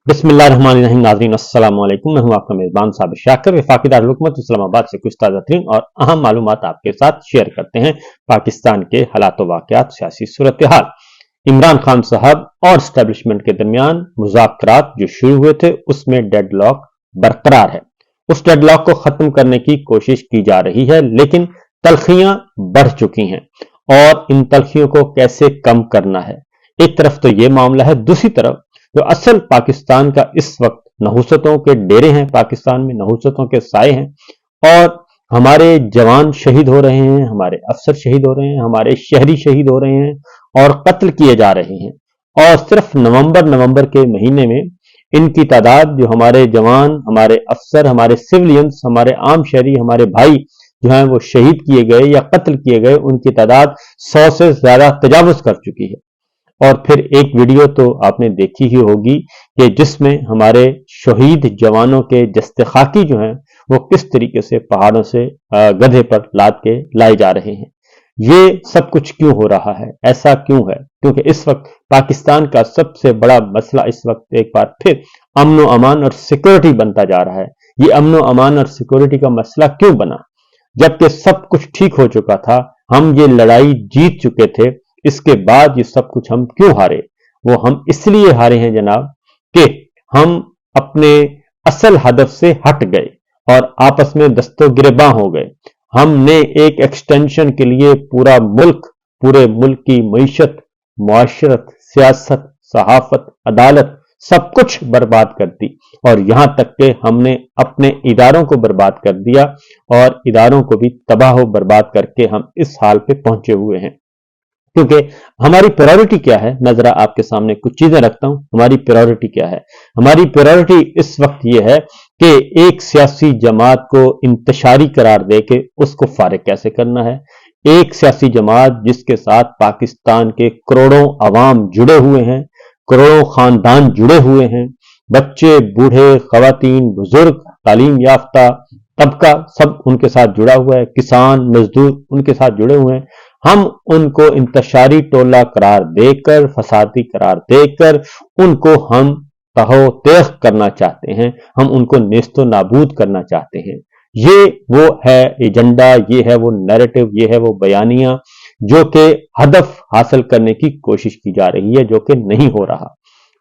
बिस्मिल्लाहिर्रहमानिर्रहीम। नाज़रीन अस्सलाम वालेकुम। मैं हूं आपका मेजबान साबिर शाकिर। वफाकी दारुल हुकूमत इस्लामाबाद से कुछ ताज़ा तरीन और अहम मालूमात आपके साथ शेयर करते हैं। पाकिस्तान के हालात व वाक़यात, सियासी सूरत हाल, इमरान खान साहब और एस्टेब्लिशमेंट के दरमियान मुज़ाकरात जो शुरू हुए थे उसमें डेडलॉक बरकरार है। उस डेडलॉक को खत्म करने की कोशिश की जा रही है, लेकिन तलखियां बढ़ चुकी हैं और इन तलखियों को कैसे कम करना है। एक तरफ तो ये मामला है, दूसरी तरफ जो असल पाकिस्तान का इस वक्त नहुसतों के डेरे हैं, पाकिस्तान में नहुसतों के साए हैं और हमारे जवान शहीद हो रहे हैं, हमारे अफसर शहीद हो रहे हैं, हमारे शहरी शहीद हो रहे हैं और कत्ल किए जा रहे हैं। और सिर्फ नवंबर के महीने में इनकी तादाद, जो हमारे जवान, हमारे अफसर, हमारे सिविलियंस, हमारे आम शहरी, हमारे भाई जो हैं वो शहीद किए गए या कत्ल किए गए, उनकी तादाद 100 से ज्यादा तजावुज कर चुकी है। और फिर एक वीडियो तो आपने देखी ही होगी कि जिसमें हमारे शहीद जवानों के जस्ते खाकी जो हैं वो किस तरीके से पहाड़ों से गधे पर लाद के लाए जा रहे हैं। ये सब कुछ क्यों हो रहा है, ऐसा क्यों है? क्योंकि इस वक्त पाकिस्तान का सबसे बड़ा मसला इस वक्त एक बार फिर अमन अमान और सिक्योरिटी बनता जा रहा है। ये अमन अमान और सिक्योरिटी का मसला क्यों बना, जबकि सब कुछ ठीक हो चुका था, हम ये लड़ाई जीत चुके थे। इसके बाद ये सब कुछ हम क्यों हारे? वो हम इसलिए हारे हैं जनाब कि हम अपने असल हदफ से हट गए और आपस में दस्तो गिरबां हो गए। हमने एक एक्सटेंशन के लिए पूरे मुल्क की मईशत, मुआशरत, सियासत, सहाफत, अदालत सब कुछ बर्बाद कर दी और यहां तक कि हमने अपने इदारों को बर्बाद कर दिया और इदारों को भी तबाह बर्बाद करके हम इस हाल पे पहुंचे हुए हैं। क्योंकि हमारी प्रायोरिटी क्या है, मैं जरा आपके सामने कुछ चीजें रखता हूं। हमारी प्रायोरिटी क्या है? हमारी प्रायोरिटी इस वक्त यह है कि एक सियासी जमात को इंतशारी करार दे के उसको फारिग कैसे करना है। एक सियासी जमात जिसके साथ पाकिस्तान के करोड़ों अवाम जुड़े हुए हैं, करोड़ों खानदान जुड़े हुए हैं, बच्चे, बूढ़े, खवातीन, बुजुर्ग, तालीम याफ्ता तबका सब उनके साथ जुड़ा हुआ है, किसान, मजदूर उनके साथ जुड़े हुए हैं। हम उनको इंतशारी टोला करार देकर, फसादी करार देकर उनको हम तहो तेख करना चाहते हैं, हम उनको नेस्तो नाबूद करना चाहते हैं। ये वो है एजेंडा, ये है वो नैरेटिव, ये है वो बयानिया जो कि हदफ हासिल करने की कोशिश की जा रही है, जो कि नहीं हो रहा।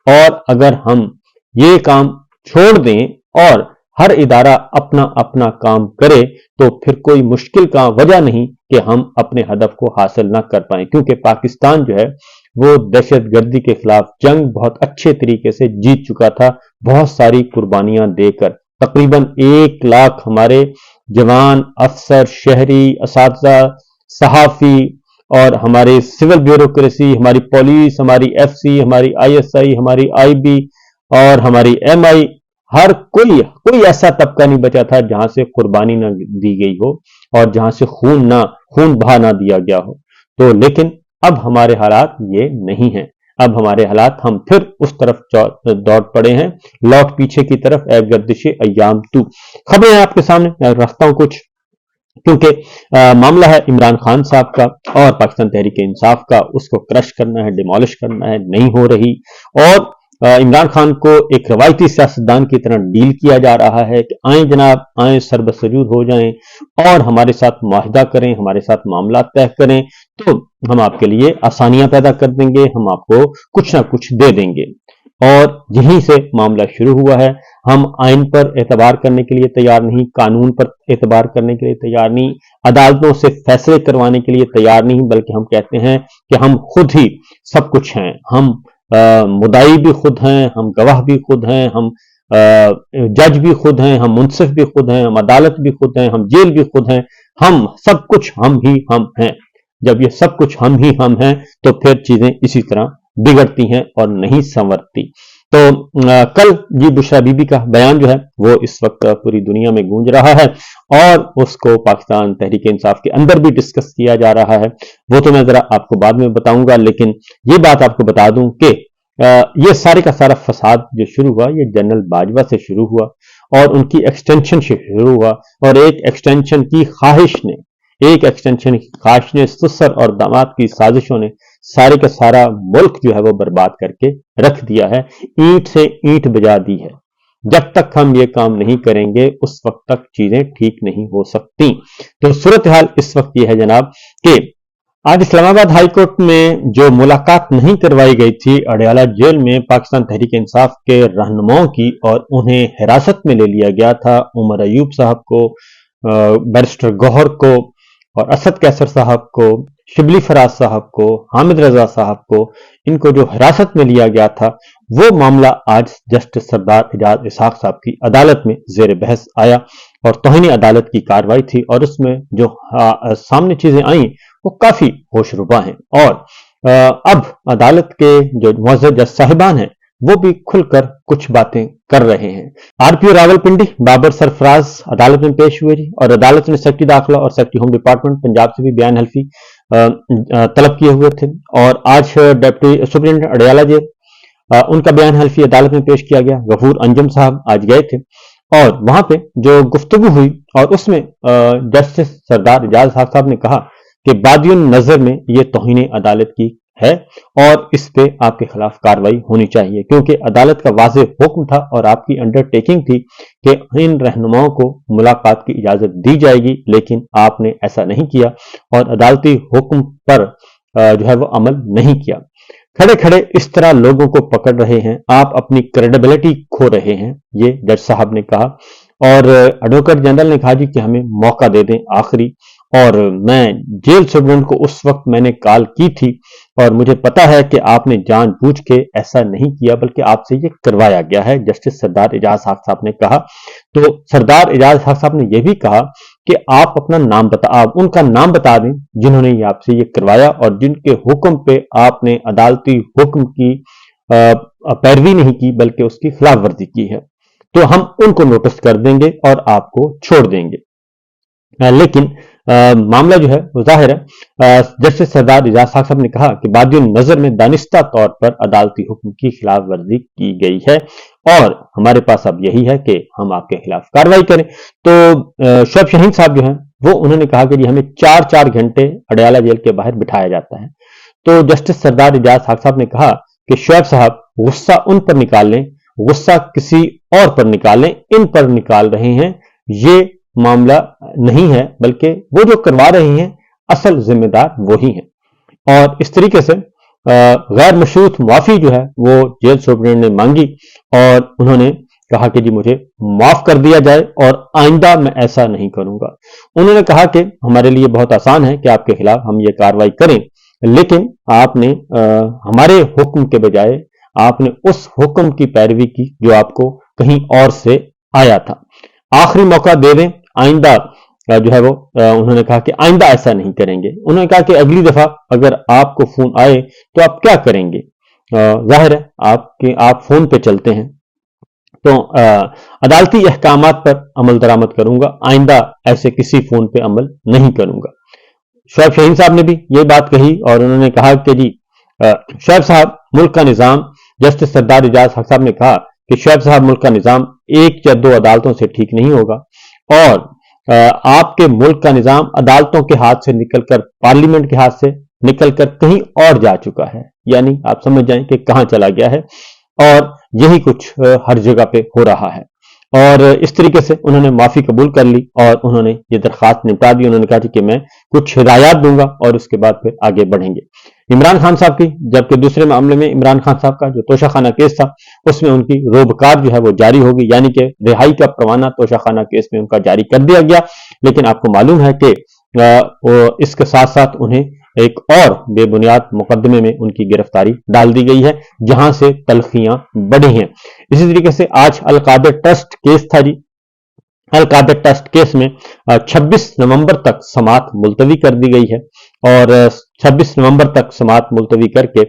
और अगर हम ये काम छोड़ दें और हर इदारा अपना अपना काम करे तो फिर कोई मुश्किल का वजह नहीं कि हम अपने हदफ को हासिल ना कर पाए। क्योंकि पाकिस्तान जो है वो दहशतगर्दी के खिलाफ जंग बहुत अच्छे तरीके से जीत चुका था, बहुत सारी कुर्बानियां देकर। तकरीबन 1 लाख हमारे जवान, अफसर, शहरी, असातिज़ा, सहाफी और हमारे सिविल ब्यूरोक्रेसी, हमारी पुलिस, हमारी एफसी, हमारी आईएसआई, हमारी आईबी और हमारी एमआई, हर कोई ऐसा तबका नहीं बचा था जहां से कुर्बानी ना दी गई हो और जहां से खून बहा ना दिया गया हो। तो लेकिन अब हमारे हालात ये नहीं हैं। अब हमारे हालात, हम फिर उस तरफ दौड़ पड़े हैं, लौट पीछे की तरफ, ए गर्दिश अय्याम तू। खबरें आपके सामने रखता हूं कुछ, क्योंकि मामला है इमरान खान साहब का और पाकिस्तान तहरीक इंसाफ का। उसको क्रश करना है, डिमोलिश करना है, नहीं हो रही। और इमरान खान को एक रवायती सियासतदान की तरह डील किया जा रहा है कि आए जनाब, आए सरबसरूर हो जाएं और हमारे साथ मुआहिदा करें, हमारे साथ मामला तय करें तो हम आपके लिए आसानियां पैदा कर देंगे, हम आपको कुछ ना कुछ दे देंगे। और यहीं से मामला शुरू हुआ है। हम आइन पर एतबार करने के लिए तैयार नहीं, कानून पर एतबार करने के लिए तैयार नहीं, अदालतों से फैसले करवाने के लिए तैयार नहीं, बल्कि हम कहते हैं कि हम खुद ही सब कुछ हैं। हम मुदाई भी खुद हैं, हम गवाह भी खुद हैं, हम जज भी खुद हैं, हम मुंसिफ भी खुद हैं, हम अदालत भी खुद हैं, हम जेल भी खुद हैं, हम सब कुछ हम ही हम हैं। जब ये सब कुछ हम ही हम हैं तो फिर चीजें इसी तरह बिगड़ती हैं और नहीं संवरती। तो कल जी बुशरा बीबी का बयान जो है वो इस वक्त पूरी दुनिया में गूंज रहा है और उसको पाकिस्तान तहरीक इंसाफ के अंदर भी डिस्कस किया जा रहा है। वो तो मैं जरा आपको बाद में बताऊंगा, लेकिन ये बात आपको बता दूं कि ये सारे का सारा फसाद जो शुरू हुआ ये जनरल बाजवा से शुरू हुआ और उनकी एक्सटेंशन से शुरू हुआ। और एक एक्सटेंशन की ख्वाहिश ने, सुसर और दामाद की साजिशों ने सारे का सारा मुल्क जो है वो बर्बाद करके रख दिया है, ईंट से ईंट बजा दी है। जब तक हम ये काम नहीं करेंगे उस वक्त तक चीजें ठीक नहीं हो सकती। तो सूरत हाल इस वक्त ये है जनाब कि आज इस्लामाबाद हाई कोर्ट में जो मुलाकात नहीं करवाई गई थी अडयाला जेल में पाकिस्तान तहरीक इंसाफ के रहनुमाओं की, और उन्हें हिरासत में ले लिया गया था, उमर अयूब साहब को, बैरिस्टर गौहर को, और असद कैसर साहब को, शिबली फराज साहब को, हामिद रजा साहब को, इनको जो हिरासत में लिया गया था, वो मामला आज जस्टिस सरदार एजाज इसहाक साहब की अदालत में जेर बहस आया और तौहीन अदालत की कार्रवाई थी, और उसमें जो सामने चीजें आई वो काफी होशरुबा हैं। और अब अदालत के जो मुअज़्ज़ज़ जज साहिबान हैं वो भी खुलकर कुछ बातें कर रहे हैं। आरपीओ रावलपिंडी बाबर सरफराज अदालत में पेश हुए और अदालत ने सेक्रेटरी दाखिला और सेक्रेटरी होम डिपार्टमेंट पंजाब से भी बयान हल्फी तलब किए हुए थे, और आज डिप्टी सुपरिटेंडेंट अडयाला जेल उनका बयान हल्फी अदालत में पेश किया गया। गफूर अंजुम साहब आज गए थे और वहां पे जो गुफ्तगू हुई और उसमें जस्टिस सरदार एजाज साहब ने कहा कि बादियुन नजर में ये तौहीन अदालत की है और इस पे आपके खिलाफ कार्रवाई होनी चाहिए, क्योंकि अदालत का वाज़ेह हुक्म था और आपकी अंडरटेकिंग थी कि इन रहनुमाओं को मुलाकात की इजाजत दी जाएगी, लेकिन आपने ऐसा नहीं किया और अदालती हुक्म पर जो है वो अमल नहीं किया। खड़े खड़े इस तरह लोगों को पकड़ रहे हैं, आप अपनी क्रेडिबिलिटी खो रहे हैं, ये जज साहब ने कहा। और एडवोकेट जनरल ने कहा जी कि हमें मौका दे दें आखिरी, और मैं जेल सुपरिटेंडेंट को उस वक्त मैंने कॉल की थी और मुझे पता है कि आपने जानबूझ के ऐसा नहीं किया बल्कि आपसे ये करवाया गया है, जस्टिस सरदार एजाज साहब ने कहा। तो सरदार एजाज साहब ने यह भी कहा कि आप अपना नाम आप उनका नाम बता दें जिन्होंने ये आपसे ये करवाया और जिनके हुक्म पे आपने अदालती हुक्म की पैरवी नहीं की बल्कि उसकी खिलाफ वर्जी की है, तो हम उनको नोटिस कर देंगे और आपको छोड़ देंगे। लेकिन मामला जो है वो जाहिर है जस्टिस सरदार एजाज साहब ने कहा कि बादियुन नजर में दानिस्ता तौर पर अदालती हुक्म की खिलाफ वर्जी की गई है और हमारे पास अब यही है कि हम आपके खिलाफ कार्रवाई करें। तो शोएब शाहीन साहब जो हैं वो उन्होंने कहा कि जी हमें 4-4 घंटे अडयाला जेल के बाहर बिठाया जाता है। तो जस्टिस सरदार एजाज साहब ने कहा कि शोएब साहब गुस्सा उन पर निकाल लें, गुस्सा किसी और पर निकाल लें, इन पर निकाल रहे हैं, ये मामला नहीं है बल्कि वो जो करवा रहे हैं असल जिम्मेदार वही हैं। और इस तरीके से गैर मशरूत माफी जो है वो जेल सुपरिटेंडेंट ने मांगी और उन्होंने कहा कि जी मुझे माफ कर दिया जाए और आइंदा मैं ऐसा नहीं करूंगा। उन्होंने कहा कि हमारे लिए बहुत आसान है कि आपके खिलाफ हम ये कार्रवाई करें, लेकिन आपने हमारे हुक्म के बजाय आपने उस हुक्म की पैरवी की जो आपको कहीं और से आया था। आखिरी मौका दे दें, आइंदा जो है वो उन्होंने कहा कि आइंदा ऐसा नहीं करेंगे। उन्होंने कहा कि अगली दफा अगर आपको फोन आए तो आप क्या करेंगे? जाहिर है आप फोन पे चलते हैं, तो अदालती अहकामात पर अमल दरामद करूंगा, आइंदा ऐसे किसी फोन पे अमल नहीं करूंगा। शोएब शाहीन साहब ने भी ये बात कही और उन्होंने कहा कि जी शोएब साहब मुल्क का निजाम, जस्टिस सरदार एजाज साहब ने कहा कि शोएब साहब मुल्क का निजाम एक या दो अदालतों से ठीक नहीं होगा और आपके मुल्क का निजाम अदालतों के हाथ से निकलकर पार्लियामेंट के हाथ से निकलकर कहीं और जा चुका है, यानी आप समझ जाएं कि कहां चला गया है और यही कुछ हर जगह पे हो रहा है। और इस तरीके से उन्होंने माफी कबूल कर ली और उन्होंने ये दरखास्त निपटा दी। उन्होंने कहा कि मैं कुछ हिदायत दूंगा और उसके बाद फिर आगे बढ़ेंगे। इमरान खान साहब की, जबकि दूसरे मामले में इमरान खान साहब का जो तोशाखाना केस था उसमें उनकी रोबकार जो है वो जारी होगी, यानी कि रिहाई का परवाना तोशाखाना केस में उनका जारी कर दिया गया। लेकिन आपको मालूम है कि इसके साथ साथ उन्हें एक और बेबुनियाद मुकदमे में उनकी गिरफ्तारी डाल दी गई है, जहां से तलखियां बढ़ी हैं। इसी तरीके से आज अलकादर ट्रस्ट केस था जी। अलकादर ट्रस्ट केस में 26 नवंबर तक समाअत मुलतवी कर दी गई है और 26 नवंबर तक समाअत मुलतवी करके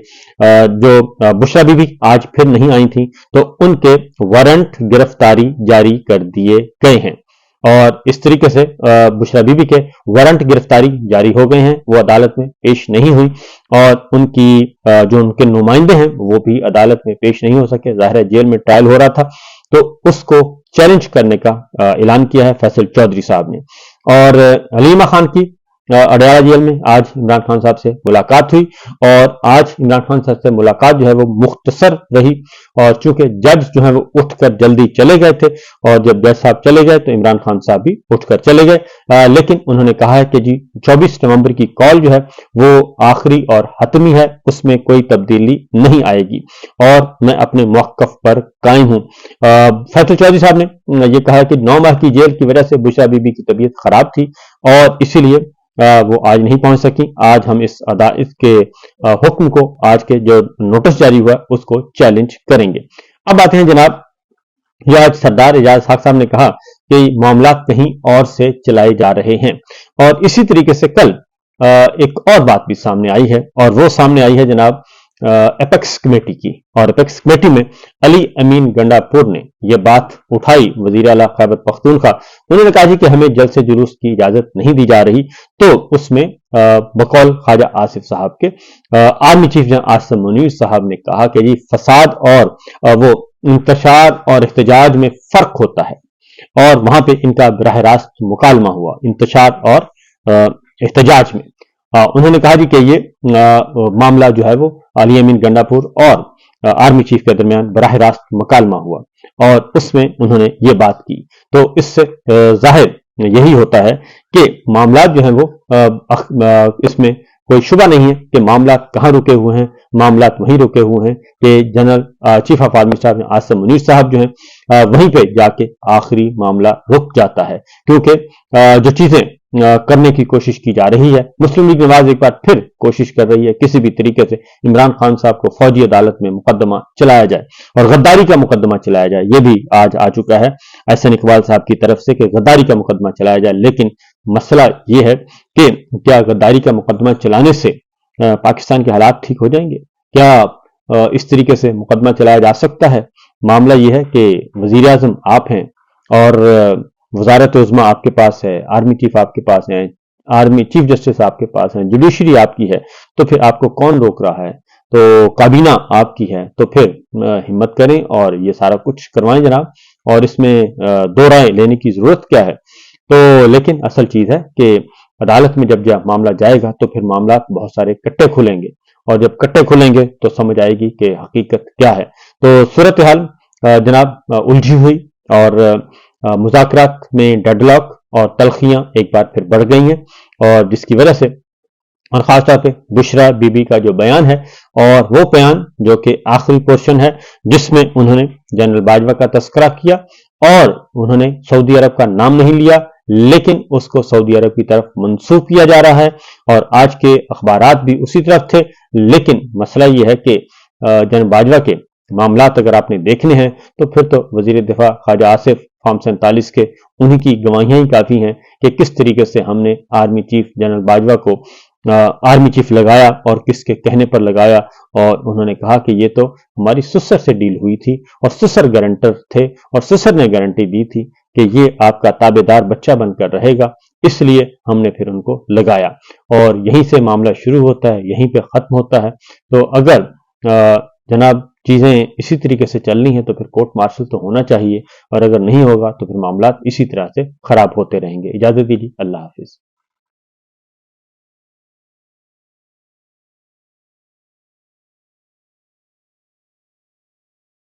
जो बुशरा बीबी आज फिर नहीं आई थी तो उनके वारंट गिरफ्तारी जारी कर दिए गए हैं और इस तरीके से बुशरा बीबी के वारंट गिरफ्तारी जारी हो गए हैं। वो अदालत में पेश नहीं हुई और उनकी जो उनके नुमाइंदे हैं वो भी अदालत में पेश नहीं हो सके। जाहिर है जेल में ट्रायल हो रहा था तो उसको चैलेंज करने का ऐलान किया है फैसल चौधरी साहब ने। और हलीमा खान की अडयाला जेल में आज इमरान खान साहब से मुलाकात हुई और आज इमरान खान साहब से मुलाकात जो है वो मुख्तसर रही और चूंकि जज जो है वो उठकर जल्दी चले गए थे और जब जज साहब चले गए तो इमरान खान साहब भी उठकर चले गए, लेकिन उन्होंने कहा है कि जी 24 नवंबर की कॉल जो है वो आखिरी और हतमी है, उसमें कोई तब्दीली नहीं आएगी और मैं अपने मौक़िफ़ पर कायम हूं। फैसल चौधरी साहब ने ये कहा कि 9 माह की जेल की वजह से बुशरा बीबी की तबीयत खराब थी और इसीलिए वो आज नहीं पहुंच सकी। आज हम इस के हुक्म को, आज के जो नोटिस जारी हुआ उसको चैलेंज करेंगे। अब आते हैं जनाब, ये आज सरदार एजाज खान साहब ने कहा कि मामला कहीं और से चलाए जा रहे हैं और इसी तरीके से कल एक और बात भी सामने आई है और वो सामने आई है जनाब एपेक्स कमेटी की, और एपेक्स कमेटी में अली अमीन गंडापुर ने यह बात उठाई वजीर आला खैबर पख्तूनख्वा। उन्होंने कहा जी कि हमें जल्द से जुलूस की इजाजत नहीं दी जा रही, तो उसमें बकौल ख्वाजा आसिफ साहब के army chief general Asim Munir साहब ने कहा कि जी फसाद और वो इंतशार और एहतजाज में फर्क होता है और वहां पे इनका बराह रास्त मुकालमा हुआ इंतशार और एहतजाज में। उन्होंने कहा जी कि ये मामला जो है वो अली अमीन गंडापुर और आर्मी चीफ के दरमियान बराह रास्त मुकालमा हुआ और उसमें उन्होंने ये बात की। तो इससे जाहिर यही होता है कि मामला जो है वो इसमें कोई शुबा नहीं है कि मामला कहाँ रुके हुए हैं। मामला वहीं रुके हुए हैं कि general chief of army staff Asim Munir साहब जो हैं वहीं पे जाके आखिरी मामला रुक जाता है, क्योंकि जो चीजें करने की कोशिश की जा रही है, मुस्लिम लीग नवाज एक बार फिर कोशिश कर रही है किसी भी तरीके से इमरान खान साहब को फौजी अदालत में मुकदमा चलाया जाए और गद्दारी का मुकदमा चलाया जाए। यह भी आज आ चुका है एहसन इकबाल साहब की तरफ से कि गद्दारी का मुकदमा चलाया जाए, लेकिन मसला यह है कि क्या गद्दारी का मुकदमा चलाने से पाकिस्तान के हालात ठीक हो जाएंगे? क्या इस तरीके से मुकदमा चलाया जा सकता है? मामला यह है कि वजीर आजम आप हैं और वजारत उज़्मा आपके पास है, आर्मी चीफ आपके पास है, आर्मी चीफ जस्टिस आपके पास है, जुडिशरी आपकी है, तो फिर आपको कौन रोक रहा है? तो काबीना आपकी है, तो फिर हिम्मत करें और ये सारा कुछ करवाएं जनाब, और इसमें दो राय लेने की जरूरत क्या है? तो लेकिन असल चीज है कि अदालत में जब मामला जाएगा तो फिर मामला बहुत सारे कट्टे खुलेंगे और जब कट्टे खुलेंगे तो समझ आएगी कि हकीकत क्या है। तो सूरत हाल जनाब उलझी हुई और मुज़ाकरात में डेडलॉक और तलखियां एक बार फिर बढ़ गई हैं और जिसकी वजह से और खासतौर पे बुशरा बीबी का जो बयान है और वो बयान जो कि आखिरी पोर्शन है जिसमें उन्होंने जनरल बाजवा का तस्करा किया और उन्होंने सऊदी अरब का नाम नहीं लिया, लेकिन उसको सऊदी अरब की तरफ मंसूब किया जा रहा है और आज के अखबारात भी उसी तरफ थे। लेकिन मसला ये है कि जनरल बाजवा के मामलात अगर आपने देखने हैं तो फिर तो वजीर दिफा ख्वाजा आसिफ फॉर्म 47 के उन्हीं की गवाहियां ही काफी हैं कि किस तरीके से हमने आर्मी चीफ जनरल बाजवा को आर्मी चीफ लगाया और किसके कहने पर लगाया, और उन्होंने कहा कि ये तो हमारी सुसर से डील हुई थी और सुसर गारंटर थे और सुसर ने गारंटी दी थी कि ये आपका ताबेदार बच्चा बनकर रहेगा, इसलिए हमने फिर उनको लगाया और यहीं से मामला शुरू होता है, यहीं पे खत्म होता है। तो अगर जनाब चीजें इसी तरीके से चलनी है तो फिर कोर्ट मार्शल तो होना चाहिए और अगर नहीं होगा तो फिर मामला इसी तरह से खराब होते रहेंगे। इजाजत दीजिए, अल्लाह हाफिज।